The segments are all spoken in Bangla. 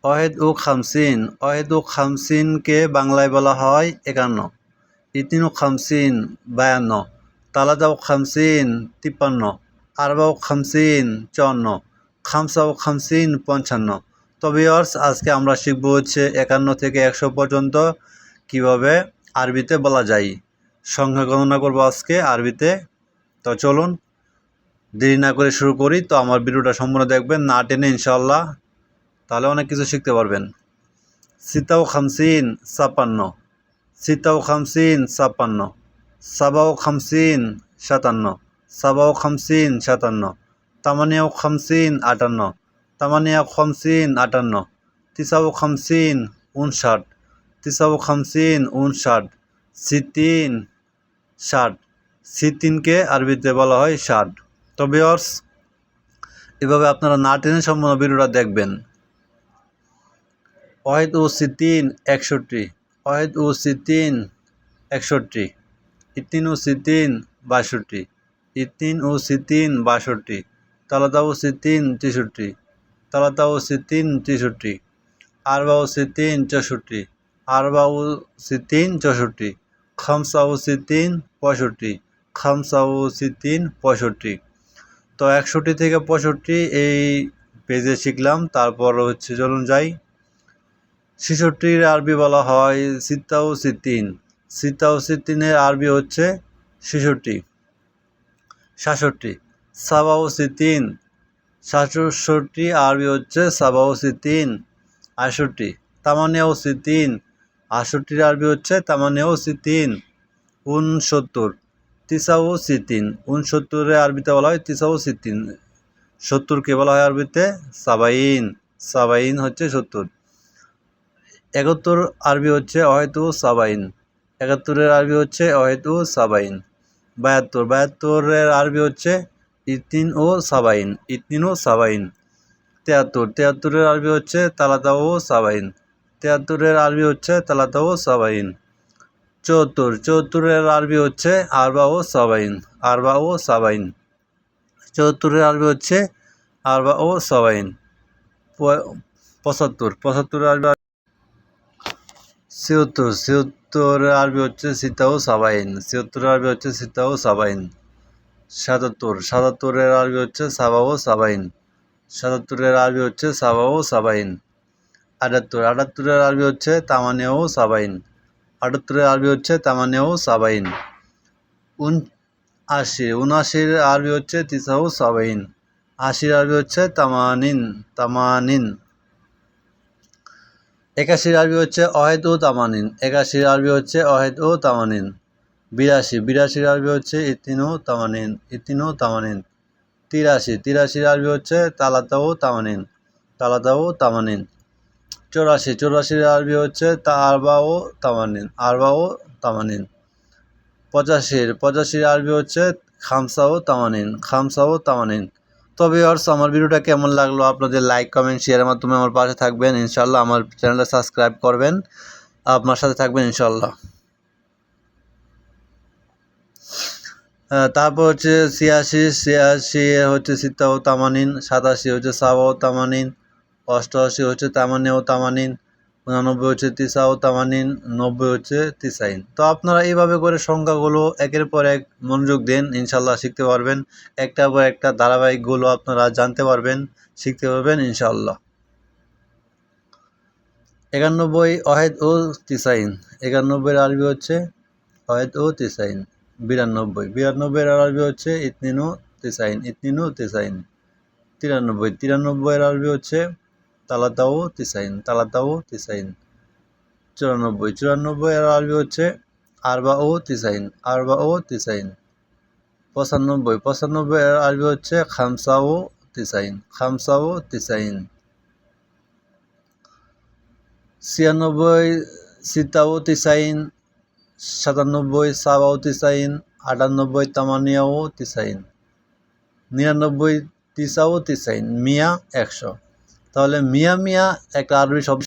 ওয়াহিদ ও খামসিন, ওয়াহিদ ও খামসিনকে বাংলায় বলা হয় 51। ইতিন ও খামসিন 52, তালাদা ও খামসিন 53, আরবা ও খামসিন 54, খামসা ও খামসিন 55। তো ভিউয়ার্স, আজকে আমরা শিখব হচ্ছে 51 থেকে 100 পর্যন্ত কিভাবে আরবিতে বলা যায়। সংখ্যা গণনা করব আজকে আরবিতে। তো চলুন দেরি না করে শুরু করি। তো আমার ভিডিওটা সম্পূর্ণ দেখবেন, না টেনে ইনশাআল্লাহ, তাহলে অনেক কিছু শিখতে পারবেন। সিতা ও খামসিন 56, সিতা ও খামসিন 56, সাবা ও খামসিন 57, সাবা ও খামসিন 57, তামানিয়া ও খামসিন 58, তামানিয়া ও খামসিন 58, তিসা ও খামসিন 59, তিসা ও খামসিন 59, সিতিন 60, সিতিনকে আরবিতে বলা হয় 60। তো ভিউয়ার্স, এভাবে আপনারা না টেনে সম্পূর্ণ ভিডিওটা দেখবেন। ওয়াহিদ ও সিতিন 61, ওয়াহিদ ও সিতিন 61, ইতিন ও সিতিন 62, ইতিন ও সিতিন 62, তালাদা ও সিতিন 63, তালাদা ও সিতিন 63, আরবা ও সিতিন 64, আরবা ও সিতিন 64, খামসা ও সিতিন 65, খামসা ও সিতিন 65। তো 61 থেকে 65 এই পেজে শিখলাম। তারপর হচ্ছে চলুন যাই। 66-র আরবি বলা হয় সিত্তা ও সিতিন, সিত্তা ও সিতিনের আরবি হচ্ছে 66। 67 সাবা ও সিতিন, 67 আরবি হচ্ছে সাবা ও সিতিন। 68 তামানিয়া ও সিতিন, 68-র আরবি হচ্ছে তামানিয়া ও সিতিন। 69 তিসা ও সিতিন, 69-এর আরবিতে বলা হয় তিসা ও সিতিন। 70-কে বলা হয় আরবিতে সাবাইন, সাবাইন হচ্ছে 70। 71 আরবি হচ্ছে ওয়াহিদ ও সাবাইন, 71-এর আরবি হচ্ছে ওয়াহিদ ও সাবাইন। 72 72-এর আরবি হচ্ছে ইতিন ও সাবাইন, ইতিন ও সাবাইন। 73 73-এর আরবি হচ্ছে তালাতা ও সাবাইন, 73-এর আরবি হচ্ছে তালাতা ও সাবাইন। 74 74-এর আরবি হচ্ছে আরবা ও সাবাইন, আরবা ও সাবাইন। 74-এর আরবি হচ্ছে আরবা ও সাবাইন। 75 75-এর আরবি 76 76-এর আরবি হচ্ছে সিতা ও সাবাইন, 76-এর আরবি হচ্ছে সিতা ও সাবাইন। 77 77-এর আরবি হচ্ছে সাবা ও সাবাইন, 77-এর আরবি হচ্ছে সাবা ও সাবাইন। 78 78-এর আরবি হচ্ছে তামানিয়া ও সাবাইন, 78-এর আরবি হচ্ছে তামানিয়া ও সাবাইন। 79 79-এর আরবি হচ্ছে তিসা ও সাবাইন, 80-এর আরবি হচ্ছে তামানিন, তামানিন। 81-এর আরবি হচ্ছে ওয়াহিদ ও তামানিন, 81-এর আরবি হচ্ছে ওয়াহিদ ও তামানিন। 82 82-এর আরবি হচ্ছে ইতিন ও তামানিন, ইতিন ও তামানিন। 83 83-এর আরবি হচ্ছে তালাতা ও তামানিন, তালাতা ও তামানিন। 84 84-এর আরবি হচ্ছে আরবা ও তামানিন, আরবা ও তামানিন। 85 85-এর আরবি হচ্ছে খামসা ও তামানিন, খামসা ও তামানিন। তো ভিউয়ার্স, আমার ভিডিওটা কেমন লাগলো আপনাদের লাইক কমেন্ট শেয়ারের মাধ্যমে আমার পাশে থাকবেন ইনশাআল্লাহ। আমার চ্যানেলটা সাবস্ক্রাইব করবেন, আপনার সাথে থাকবেন ইনশাআল্লাহ। তারপর হচ্ছে 86 86 হচ্ছে সিত্তা ও তামানিন, 87 হচ্ছে সাবা ও তামানিন, 88 হচ্ছে তামানিয়া ও তামানিন, 89 হচ্ছে তিসা ও তামানিন, 90 হচ্ছে তিসাইন। তো আপনারা এইভাবে করে সংখ্যাগুলো একের পর এক মনোযোগ দেন, ইনশাল্লাহ শিখতে পারবেন। একটার পর একটা ধারাবাহিকগুলো আপনারা জানতে পারবেন, শিখতে পারবেন ইনশাল্লাহ। 91 ওয়াহিদ ও তিসাইন, 91-এর আরবি হচ্ছে ওয়াহিদ ও তিসাইন। 92 92-এর আরবি হচ্ছে ইতনিন ও তিসাইন, ইতনিন ও তিসাইন। 93 93-এর আরবি হচ্ছে তালাতা ও তিসাইন, তালাতা ও তিসাইন। 94 94-এর আরবি হচ্ছে আরবা ও তিসাইন, আরবা ও তিসাইন। 95 95-এর আরবি হচ্ছে খামসা ও তিসাইন, খামসা ও তিসাইন। 96 সিতা ও তিসাইন, 97 সাবা ও তিসাইন, 98 তামানিয়া ও তিসাইন, 99 তিসা ও তিসাইন, মিয়া 100। তাহলে মিয়া মিয়া একটা আরবি শব্দ,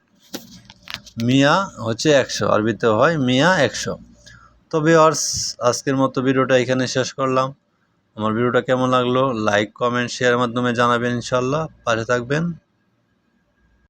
মিয়া হচ্ছে 100, আরবিতে হয় মিয়া 100। তো ভিউয়ার্স, আজকের মতো ভিডিওটা এখানে শেষ করলাম। আমার ভিডিওটা কেমন লাগলো লাইক কমেন্ট শেয়ারের মাধ্যমে জানাবেন ইনশাআল্লাহ, পাশে থাকবেন।